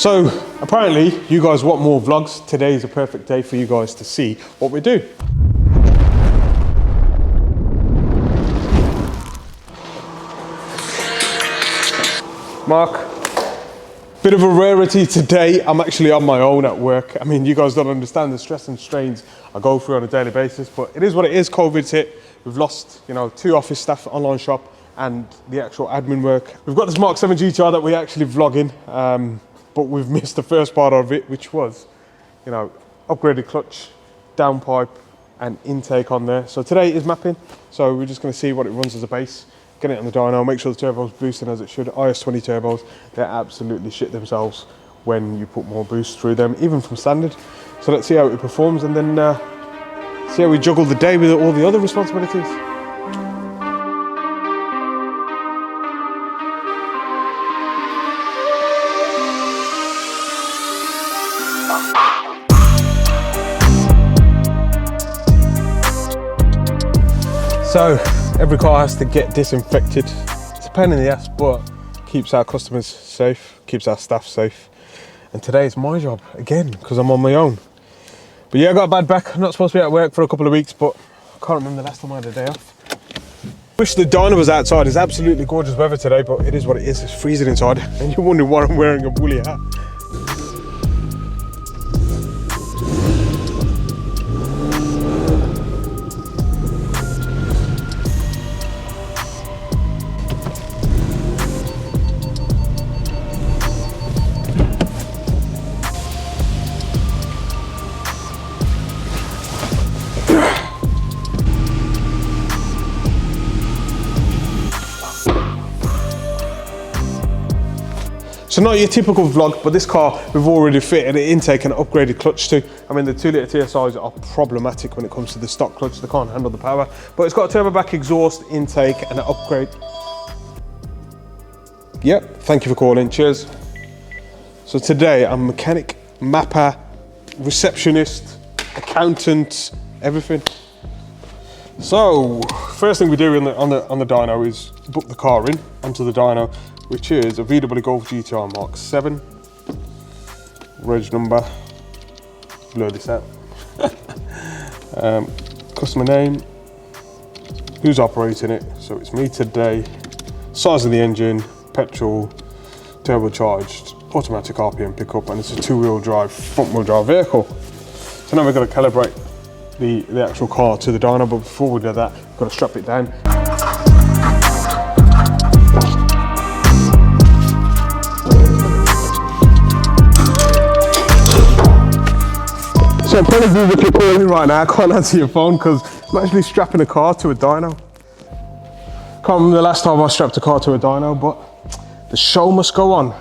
So apparently you guys want more vlogs. Today is a perfect day for you guys to see what we do. Mark, bit of a rarity today. I'm actually on my own at work. I mean, you guys don't understand the stress and strains I go through on a daily basis, but it is what it is. COVID's hit. We've lost, 2 office staff, online shop, and the actual admin work. We've got this MK7 GTR that we actually vlogging, but we've missed the first part of it, which was, upgraded clutch, downpipe, and intake on there. So today is mapping. So we're just going to see what it runs as a base, get it on the dyno, make sure the turbo's boosting as it should. IS20 turbos, they absolutely shit themselves when you put more boost through them, even from standard. So let's see how it performs, and then see how we juggle the day with all the other responsibilities. So every car has to get disinfected. It's a pain in the ass, but keeps our customers safe, keeps our staff safe. And today is my job again, because I'm on my own. But yeah, I got a bad back. I'm not supposed to be at work for a couple of weeks, but I can't remember the last time I had a day off. Wish the dyno was outside. It's absolutely gorgeous weather today, but it is what it is. It's freezing inside. And you're wondering why I'm wearing a woolly hat. So not your typical vlog, but this car we've already fitted an intake and upgraded clutch to. I mean, the 2-litre TSIs are problematic when it comes to the stock clutch. They can't handle the power, but it's got a turbo back exhaust, intake, and an upgrade. Yep, thank you for calling, cheers. So today I'm mechanic, mapper, receptionist, accountant, everything. So first thing we do on the dyno is book the car in onto the dyno, which is a VW Golf GTR MK7. Reg number, blur this out. Customer name, who's operating it, so it's me today. Size of the engine, petrol, turbocharged, automatic RPM pickup, and it's a 2-wheel drive, front-wheel drive vehicle. So now we've got to calibrate the actual car to the dyno, but before we do that, we've got to strap it down. So apologies if you're calling right now, I can't answer your phone because I'm actually strapping a car to a dyno. Can't remember the last time I strapped a car to a dyno, but the show must go on.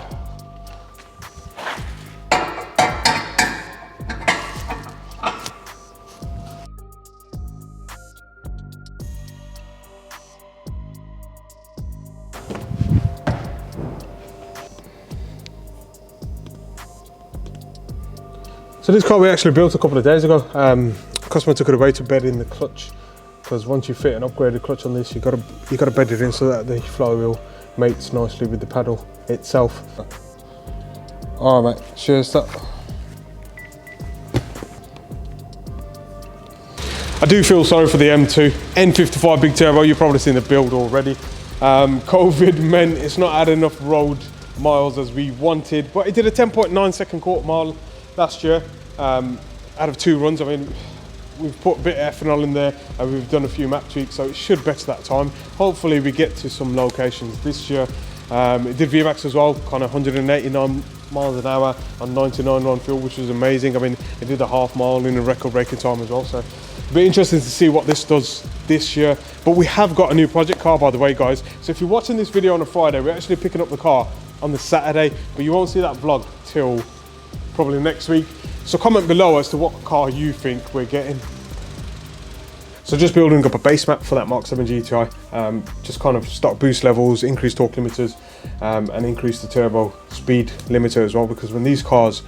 So this car we actually built a couple of days ago. Customer took it away to bed in the clutch, because once you fit an upgraded clutch on this, you got to bed it in so that the flywheel mates nicely with the pedal itself. All right, mate. Cheers. That. I do feel sorry for the M2 N55 big turbo. You've probably seen the build already. COVID meant it's not had enough road miles as we wanted, but it did a 10.9 second quarter mile last year out of 2 runs. I mean, we've put a bit of ethanol in there and we've done a few map tweaks, so it should better that time. Hopefully we get to some locations this year. It did VMAX as well, kind of 189 miles an hour on 99 on fuel, which was amazing. I mean, it did a half mile in a record breaking time as well, so it'll be interesting to see what this does this year. But we have got a new project car, by the way, guys. So if you're watching this video on a Friday, we're actually picking up the car on the Saturday, but you won't see that vlog till probably next week. So comment below as to what car you think we're getting. So just building up a base map for that MK7 GTI, just kind of stock boost levels, increase torque limiters, and increase the turbo speed limiter as well, because when these cars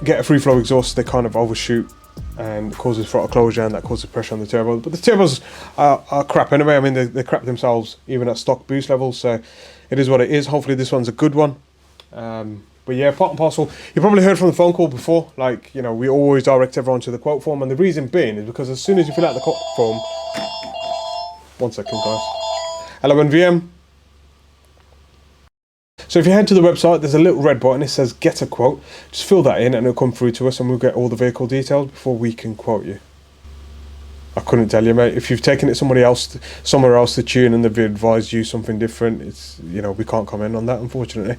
get a free flow exhaust, they kind of overshoot and causes throttle closure, and that causes pressure on the turbo. But the turbos are crap anyway. I mean, they crap themselves even at stock boost levels, so it is what it is. Hopefully this one's a good one. But yeah, part and parcel. You probably heard from the phone call before, like, you know, we always direct everyone to the quote form, and the reason being is because as soon as you fill out the quote form, 1 second guys. Hello NVM. So if you head to the website, there's a little red button, it says get a quote. Just fill that in and it'll come through to us and we'll get all the vehicle details before we can quote you. I couldn't tell you, mate. If you've taken it somewhere else to tune and they've advised you something different, it's, you know, we can't comment on that, unfortunately.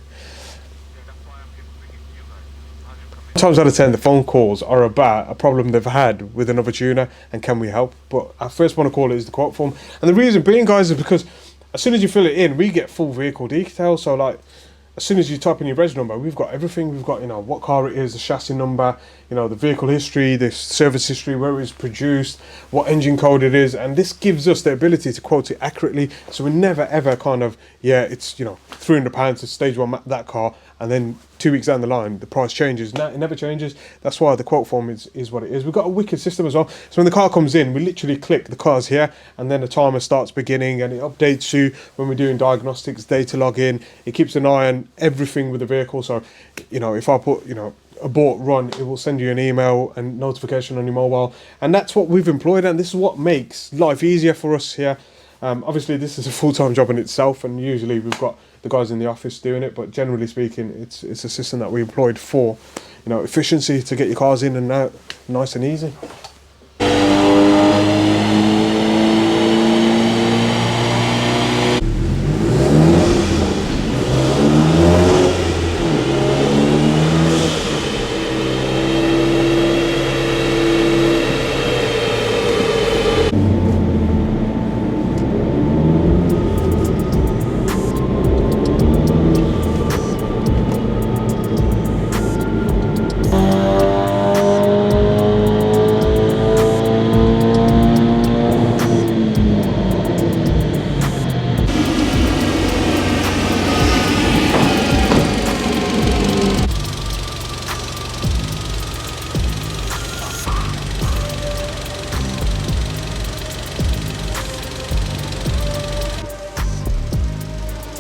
Times out of 10, the phone calls are about a problem they've had with another tuner and can we help? But our first one to call is the quote form. And the reason being, guys, is because as soon as you fill it in, we get full vehicle details. So like, as soon as you type in your reg number, we've got everything. We've got, you know, what car it is, the chassis number, you know, the vehicle history, the service history, where it was produced, what engine code it is. And this gives us the ability to quote it accurately. So we never ever kind of, yeah, it's, you know, £300 to stage one that car. And then 2 weeks down the line, the price changes. No, it never changes. That's why the quote form is what it is. We've got a wicked system as well. So when the car comes in, we literally click the car's here, and then the timer starts beginning, and it updates you when we're doing diagnostics, data login. It keeps an eye on everything with the vehicle. So, you know, if I put, you know, abort run, it will send you an email and notification on your mobile. And that's what we've employed, and this is what makes life easier for us here. Obviously, this is a full-time job in itself, and usually we've got the guys in the office doing it, but generally speaking, it's a system that we employed for, you know, efficiency, to get your cars in and out nice and easy.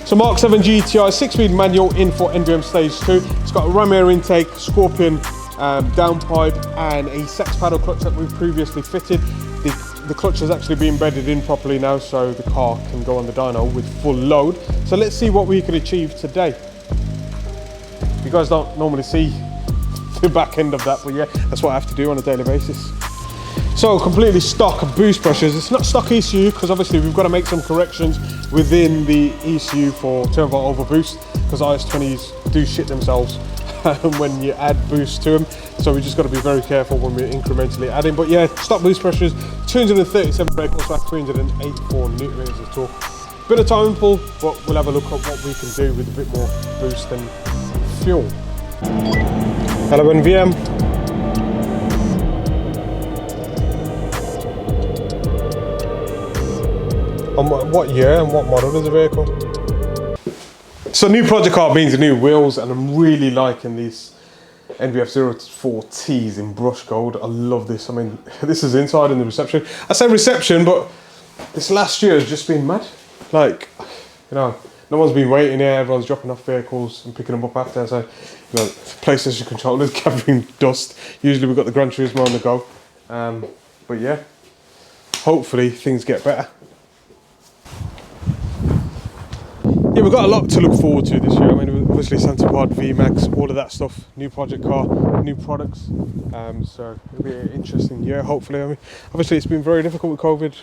So Mark 7 GTI 6-speed manual in for NVM stage 2. It's got a ram air intake, Scorpion downpipe, and a sex paddle clutch that we've previously fitted. The clutch has actually been bedded in properly now, so the car can go on the dyno with full load. So let's see what we can achieve today. You guys don't normally see the back end of that, but yeah, that's what I have to do on a daily basis. So completely stock boost brushes. It's not stock ECU because obviously we've got to make some corrections within the ECU for turn volt over boost, because IS20s do shit themselves when you add boost to them. So we just got to be very careful when we're incrementally adding. But yeah, stock boost brushes, 237 brake horsepower, 384 newton meters of torque. Bit of time pull, but we'll have a look at what we can do with a bit more boost and fuel. Hello NVM. On what year and what model is the vehicle? So new project car means new wheels, and I'm really liking these NVF04Ts in brush gold. I love this. I mean, this is inside in the reception. I say reception, but this last year has just been mad. Like, you know, no one's been waiting here. Everyone's dropping off vehicles and picking them up after. So, you know, PlayStation controllers gathering dust. Usually we've got the Gran Turismo on the go. But yeah, hopefully things get better. Yeah, we've got a lot to look forward to this year. I mean, obviously Santa Pod, VMAX, all of that stuff, new project car, new products. So it'll be an interesting year, hopefully. I mean, obviously it's been very difficult with COVID.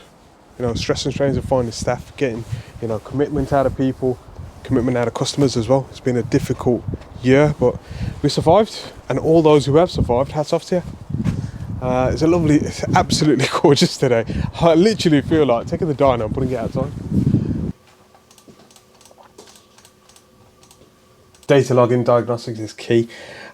You know, stress and strains of finding staff, getting, you know, commitment out of people, commitment out of customers as well. It's been a difficult year, but we survived, and all those who have survived, hats off to you. It's absolutely gorgeous today. I literally feel like taking the dyno and putting it outside. Data logging, diagnostics is key.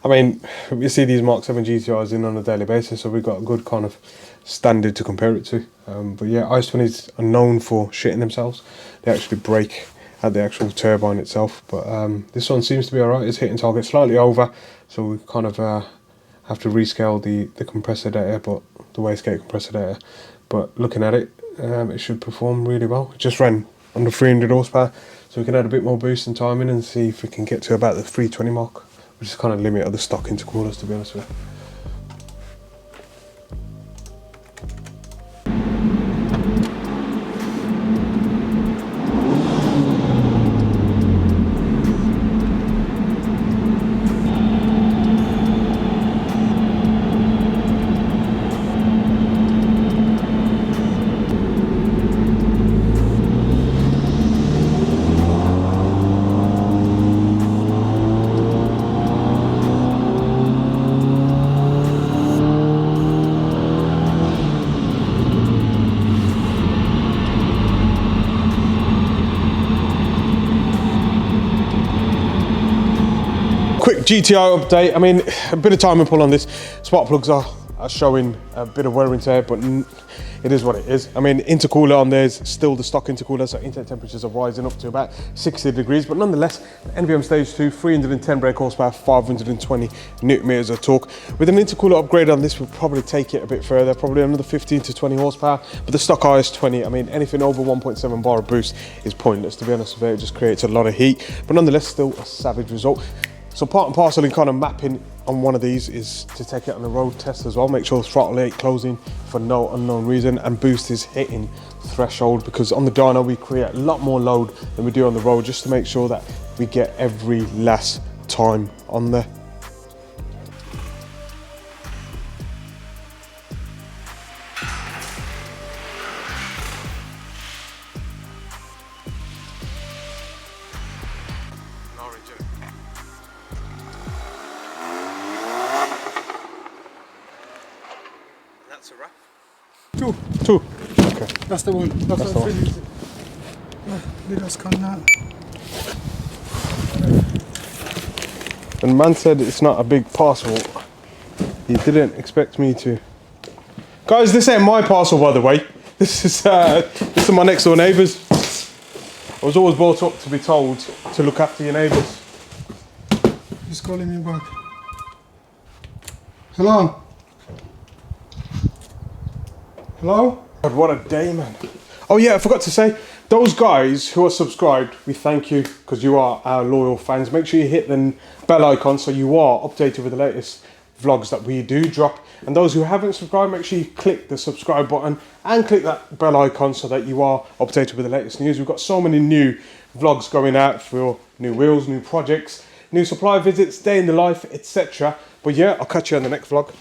I mean, we see these Mark 7 GTIs in on a daily basis, so we've got a good kind of standard to compare it to. But yeah, IS20s are known for shitting themselves. They actually break at the actual turbine itself. But this one seems to be alright. It's hitting target slightly over, so we kind of have to rescale the compressor data, but the wastegate compressor data. But looking at it, it should perform really well. It just ran under 300 horsepower, so we can add a bit more boost and timing and see if we can get to about the 320 mark, which is kind of limit of the stock intercoolers, to be honest with you. Quick GTI update. I mean, a bit of time and pull on this. Spark plugs are showing a bit of wear and tear, but it is what it is. I mean, intercooler on there is still the stock intercooler, so intake temperatures are rising up to about 60 degrees, but nonetheless, NVM stage 2, 310 brake horsepower, 520 newton meters of torque. With an intercooler upgrade on this, we'll probably take it a bit further, probably another 15 to 20 horsepower, but the stock high is 20. I mean, anything over 1.7 bar of boost is pointless, to be honest with you. It just creates a lot of heat, but nonetheless, still a savage result. So part and parcel in kind of mapping on one of these is to take it on a road test as well, make sure throttle ain't closing for no unknown reason and boost is hitting threshold, because on the dyno we create a lot more load than we do on the road, just to make sure that we get every last time on there. That's a wrap. Two. Okay. That's the one. That's the one. Let's come now. And man said it's not a big parcel. He didn't expect me to. Guys, this ain't my parcel, by the way. This are my next door neighbours. I was always brought up to be told to look after your neighbours. He's calling me back. Hello? Hello? God, what a day, man. Oh yeah, I forgot to say, those guys who are subscribed, we thank you, because you are our loyal fans. Make sure you hit the bell icon so you are updated with the latest vlogs that we do drop. And those who haven't subscribed, make sure you click the subscribe button and click that bell icon so that you are updated with the latest news. We've got so many new vlogs going out for new wheels, new projects, new supply visits, day in the life, etc. But yeah, I'll catch you on the next vlog.